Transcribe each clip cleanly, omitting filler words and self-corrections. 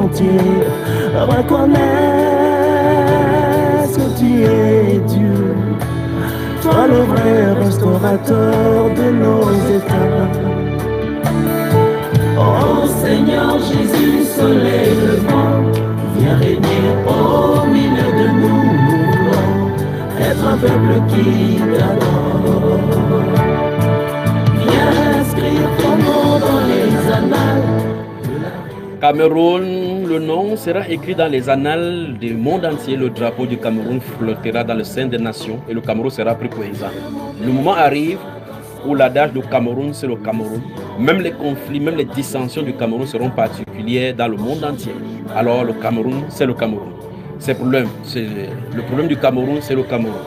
entier reconnaissent que tu es Dieu, toi le vrai restaurateur de nos états. Oh Seigneur Jésus, soleil levant, viens régner au milieu de nous. Nous voulons être un peuple qui t'adore. Viens inscrire ton nom dans les annales. Cameroun, le nom sera écrit dans les annales du monde entier. Le drapeau du Cameroun flottera dans le sein des nations et le Cameroun sera pris pour exemple. Le moment arrive où l'adage du Cameroun, c'est le Cameroun. Même les conflits, même les dissensions du Cameroun seront particulières dans le monde entier. Alors le Cameroun, c'est le Cameroun. Le problème du Cameroun, c'est le Cameroun.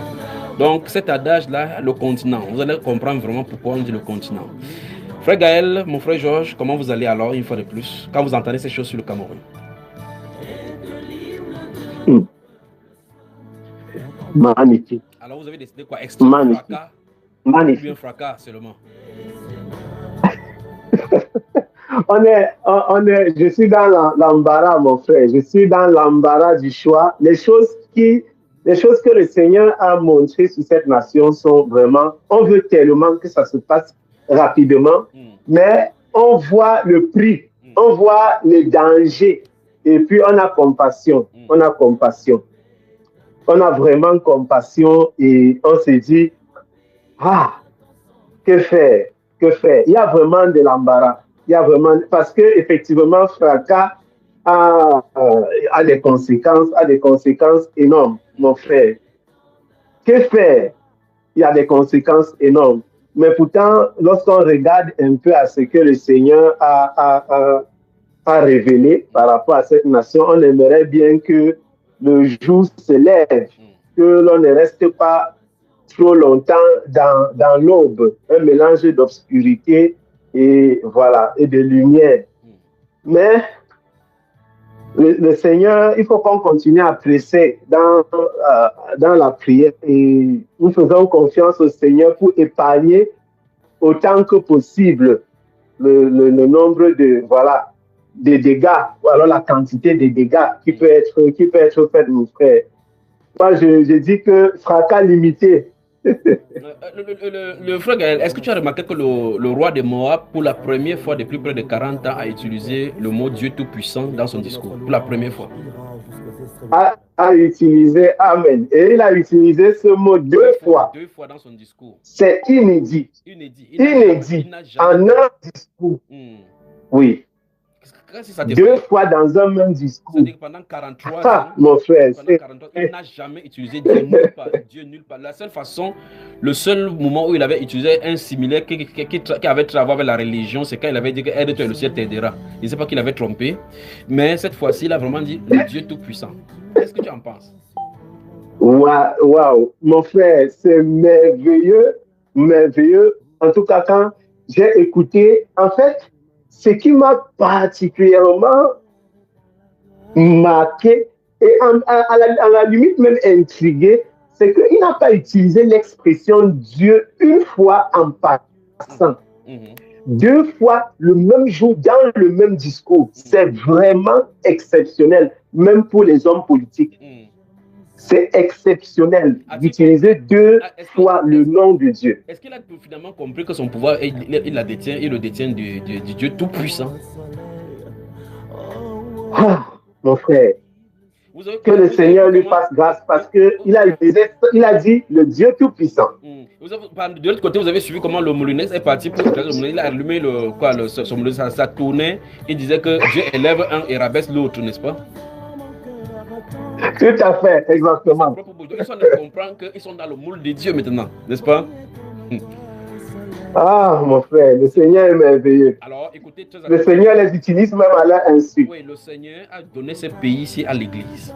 Donc cet adage-là, le continent, vous allez comprendre vraiment pourquoi on dit le continent. Frère Gaël, mon frère Georges, comment vous allez alors une fois de plus quand vous entendez ces choses sur le Cameroun? Magnifique. Alors vous avez décidé quoi? Extrême fracas? Magnifique. Ou bien fracas seulement? Je suis dans l'embarras, mon frère. Je suis dans l'embarras du choix. Les choses que le Seigneur a montrées sur cette nation sont vraiment, on veut tellement que ça se passe rapidement, mais on voit le prix, on voit les dangers, et puis on a compassion, on a compassion. On a vraiment compassion et on se dit, que faire, que faire? Il y a vraiment de l'embarras. Il y a vraiment, parce que effectivement, fracas a des conséquences énormes, mon frère. Que faire? Il y a des conséquences énormes. Mais pourtant, lorsqu'on regarde un peu à ce que le Seigneur a révélé par rapport à cette nation, on aimerait bien que le jour se lève, que l'on ne reste pas trop longtemps dans l'aube, un mélange d'obscurité et voilà, et de lumière. Mais le Seigneur, il faut qu'on continue à presser dans la prière et nous faisons confiance au Seigneur pour épargner autant que possible le nombre des dégâts, ou alors la quantité de dégâts qui peut être faite, mon frère. Moi, je dis que fracas limité. Le frère Gaël, est-ce que tu as remarqué que le roi de Moab, pour la première fois depuis près de 40 ans, a utilisé le mot Dieu Tout-Puissant dans son discours? Pour la première fois. A utilisé Amen. Et il a utilisé ce mot deux fois. Deux fois dans son discours. C'est inédit. Inédit. En un discours. Oui. Deux fois dans un même discours. C'est-à-dire que pendant 43 ans, mon frère, il n'a jamais utilisé Dieu nulle part. La seule façon, le seul moment où il avait utilisé un similaire qui avait travaillé avec la religion, c'est quand il avait dit que aide-toi et le ciel t'aidera. Je ne sais pas qu'il avait trompé, mais cette fois-ci, il a vraiment dit le Dieu Tout-Puissant. Qu'est-ce que tu en penses? Waouh, mon frère, c'est merveilleux, merveilleux. En tout cas, quand j'ai écouté, en fait, ce qui m'a particulièrement marqué et à la limite même intrigué, c'est qu'il n'a pas utilisé l'expression Dieu une fois en passant. Deux fois le même jour dans le même discours. C'est vraiment exceptionnel, même pour les hommes politiques. C'est exceptionnel d'utiliser deux fois le nom de Dieu. Est-ce qu'il a finalement compris que son pouvoir, il le détient du Dieu Tout-Puissant? Mon frère, que le Seigneur lui fasse grâce parce qu'il a dit le Dieu Tout-Puissant. De l'autre côté, vous avez suivi comment le moulinex est parti pour il a allumé son moulinex, ça tournait, il disait que Dieu élève un et rabaisse l'autre, n'est-ce pas? Tout à fait, exactement. Ils sont en train de comprendre qu'ils sont dans le moule de Dieu maintenant, n'est-ce pas? Ah, mon frère, le Seigneur est merveilleux. Alors, écoutez, le Seigneur les utilise même à leur insu. Oui, le Seigneur a donné ce pays ici à l'Église.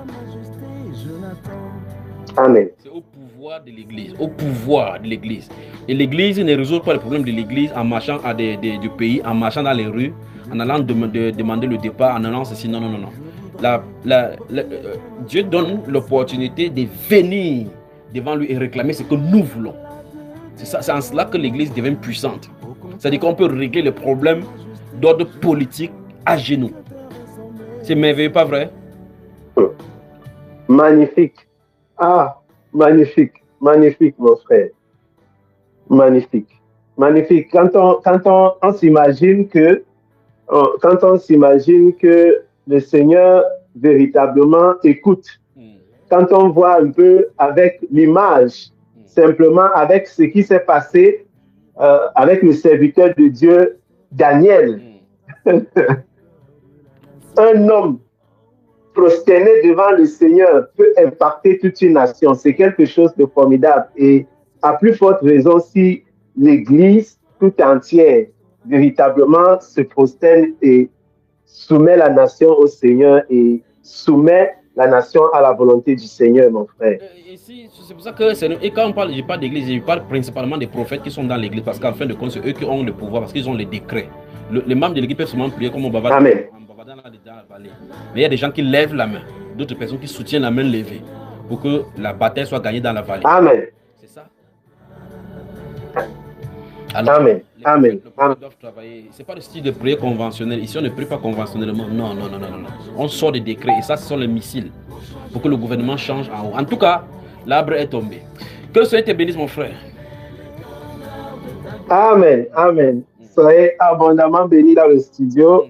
Amen. C'est au pouvoir de l'Église, au pouvoir de l'Église. Et l'Église ne résout pas le problème de l'Église en marchant du pays, en marchant dans les rues, en allant demander le départ, en allant ceci. Non, non, non, non. Dieu donne l'opportunité de venir devant lui et réclamer ce que nous voulons. C'est en cela que l'Église devient puissante. C'est-à-dire qu'on peut régler les problèmes d'ordre politique à genoux. C'est merveilleux, pas vrai? Magnifique. Ah, magnifique, magnifique, mon frère. Magnifique, magnifique. On s'imagine que, quand on s'imagine que le Seigneur véritablement écoute, quand on voit un peu avec l'image, simplement avec ce qui s'est passé avec le serviteur de Dieu, Daniel, un homme prosterné devant le Seigneur peut impacter toute une nation. C'est quelque chose de formidable. Et à plus forte raison, si l'Église tout entière véritablement se prosterne et soumet la nation au Seigneur et soumet la nation à la volonté du Seigneur, mon frère. C'est pour ça que, et quand on parle, je parle d'église, je parle principalement des prophètes qui sont dans l'église, parce qu'en fin de compte, c'est eux qui ont le pouvoir, parce qu'ils ont les décrets. Les membres de l'église peuvent seulement prier comme on bavard dans la vallée. Mais il y a des gens qui lèvent la main, d'autres personnes qui soutiennent la main levée, pour que la bataille soit gagnée dans la vallée. Amen. C'est ça. Alors, Amen. Amen. Les prophètes doivent travailler. C'est pas le style de prière conventionnel. Ici, on ne prie pas conventionnellement. Non. On sort des décrets et ça, ce sont les missiles pour que le gouvernement change en haut. En tout cas, l'arbre est tombé. Que le Seigneur te bénisse, mon frère. Amen. Amen. Soyez abondamment bénis dans le studio.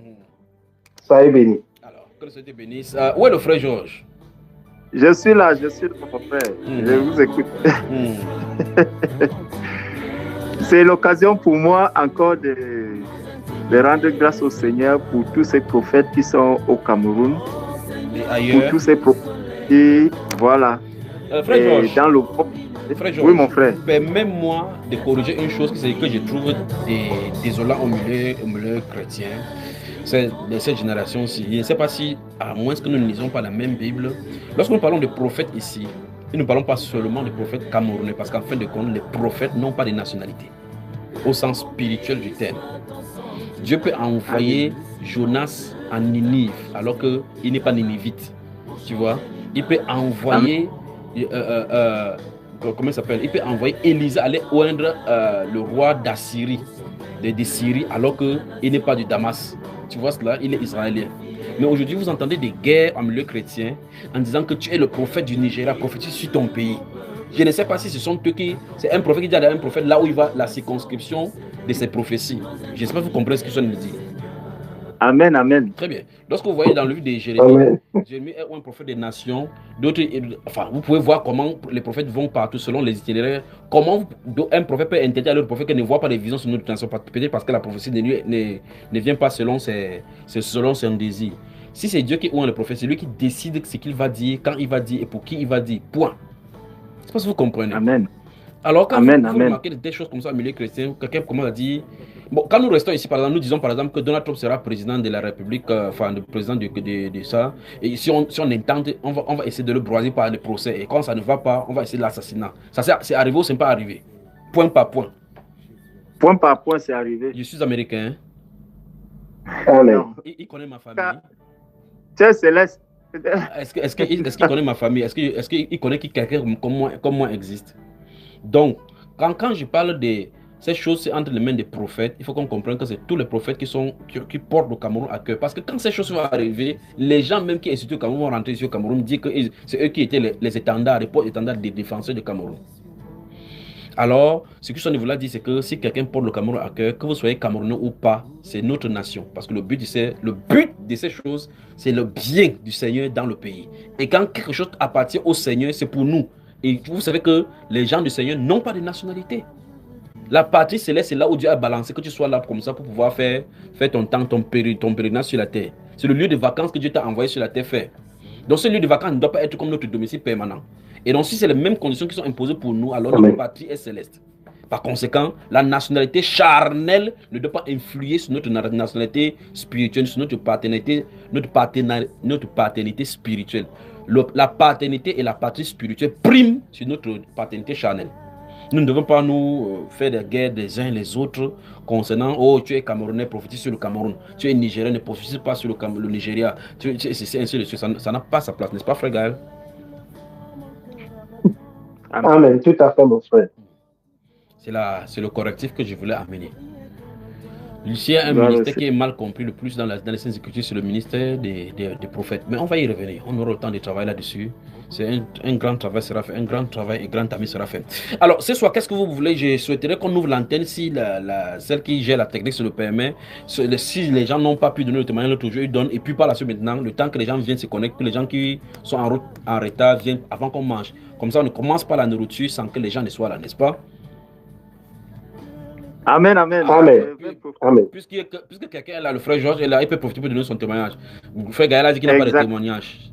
Soyez bénis. Alors, que le Seigneur te bénisse. Où est le frère Georges? Je suis là, mon frère. Je vous écoute. C'est l'occasion pour moi encore de rendre grâce au Seigneur pour tous ces prophètes qui sont au Cameroun. Et ailleurs. Pour tous ces prophètes. Et voilà. Frère Georges. Dans le... Frère Georges, oui, mon frère. Permets-moi de corriger une chose que je trouve désolant au milieu chrétien. C'est de cette génération-ci. Je ne sais pas si, à moins que nous ne lisons pas la même Bible, lorsque nous parlons de prophètes ici, nous ne parlons pas seulement de prophètes camerounais, parce qu'en fin de compte, les prophètes n'ont pas de nationalité, au sens spirituel du terme. Dieu peut envoyer Jonas en Ninive, alors qu'il n'est pas ninivite. Tu vois? Il peut envoyer, comment il s'appelle? Il peut envoyer Élisée aller oindre le roi d'Assyrie, de Syrie, alors qu'il n'est pas du Damas. Tu vois cela? Il est israélien. Mais aujourd'hui, vous entendez des guerres en milieu chrétien en disant que tu es le prophète du Nigeria, prophétise sur ton pays. Je ne sais pas si ce sont eux qui... C'est un prophète qui dit à un prophète là où il va, la circonscription de ses prophéties. Je ne sais pas si vous comprenez ce que je viens de dire. Amen, amen. Très bien. Lorsque vous voyez dans le livre de Jérémie, Jérémie est un prophète des nations. D'autres, enfin, vous pouvez voir comment les prophètes vont partout selon les itinéraires. Comment un prophète peut interdire à l'autre prophète qui ne voit pas les visions sur notre nation, peut-être parce que la prophétie de lui ne vient pas selon son désir. Si c'est Dieu qui ouvre le prophète, c'est lui qui décide ce qu'il va dire, quand il va dire et pour qui il va dire. Point. Je ne sais pas si vous comprenez. Amen. Alors, quand vous remarquez des choses comme ça au milieu chrétien, quelqu'un commence à dire... Bon, quand nous restons ici, par exemple, nous disons par exemple que Donald Trump sera président de la République, enfin, le président de ça. Et si on intente, on va essayer de le broyer par le procès. Et quand ça ne va pas, on va essayer de l'assassinat. Ça, c'est arrivé ou c'est pas arrivé? Point par point. Point par point, c'est arrivé. Je suis américain. Amen. Il connaît ma famille. Tiens, Céleste. Est-ce qu'il connaît ma famille? Est-ce qu'il connaît que quelqu'un comme moi existe? Donc, quand je parle de ces choses, c'est entre les mains des prophètes. Il faut qu'on comprenne que c'est tous les prophètes qui portent le Cameroun à cœur. Parce que quand ces choses vont arriver, les gens même qui étaient au Cameroun vont rentrer ici au Cameroun, dire que c'est eux qui étaient les étendards, les porte-étendards des défenseurs du Cameroun. Alors, ce que je voulais dire, c'est que si quelqu'un porte le Cameroun à cœur, que vous soyez Camerounais ou pas, c'est notre nation. Parce que le but de ces choses, c'est le bien du Seigneur dans le pays. Et quand quelque chose appartient au Seigneur, c'est pour nous. Et vous savez que les gens du Seigneur n'ont pas de nationalité. La patrie céleste, c'est là où Dieu a balancé, que tu sois là comme ça pour pouvoir faire ton temps, ton pèlerinage sur la terre. C'est le lieu de vacances que Dieu t'a envoyé sur la terre faire. Donc ce lieu de vacances ne doit pas être comme notre domicile permanent. Et donc si c'est les mêmes conditions qui sont imposées pour nous, alors notre patrie est céleste. Par conséquent, la nationalité charnelle ne doit pas influer sur notre nationalité spirituelle, sur notre paternité spirituelle. La paternité et la patrie spirituelle priment sur notre paternité charnelle. Nous ne devons pas nous faire des guerres des uns les autres concernant oh tu es Camerounais, prophétise sur le Cameroun, tu es Nigérien, ne prophétise pas sur le Nigeria. C'est ainsi de suite. Ça n'a pas sa place, n'est-ce pas, frère Gaël? Amen, tout à fait, mon frère. C'est le correctif que je voulais amener. S'il y a un Voilà, ministère c'est- qui est mal compris le plus dans les Saintes Écritures, c'est le ministère des prophètes. Mais on va y revenir. On aura le temps de travailler là-dessus. C'est un grand travail sera fait, un grand travail et grand tamis sera fait. Alors, ce soir, qu'est-ce que vous voulez? Je souhaiterais qu'on ouvre l'antenne si celle qui gère la technique se le permet. Si les gens n'ont pas pu donner le témoignage l'autre jour, ils donnent. Et puis par la suite, maintenant, le temps que les gens viennent se connecter, que les gens qui sont en route, en retard, viennent avant qu'on mange. Comme ça, on ne commence pas la nourriture sans que les gens ne soient là, n'est-ce pas? Amen, amen. Amen. Amen. Puisque quelqu'un est là, le frère Georges est là, il peut profiter pour donner son témoignage. Le frère Gaël a dit qu'il n'a pas de Exact. témoignage.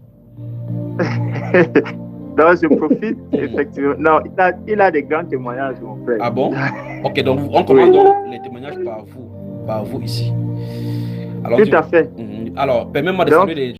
Donc, je profite, effectivement. Non, il a des grands témoignages, mon frère. Ah bon? Ok, donc on commence donc les témoignages par vous ici. Alors, Tout à fait. Alors, permets-moi de Donc- saluer les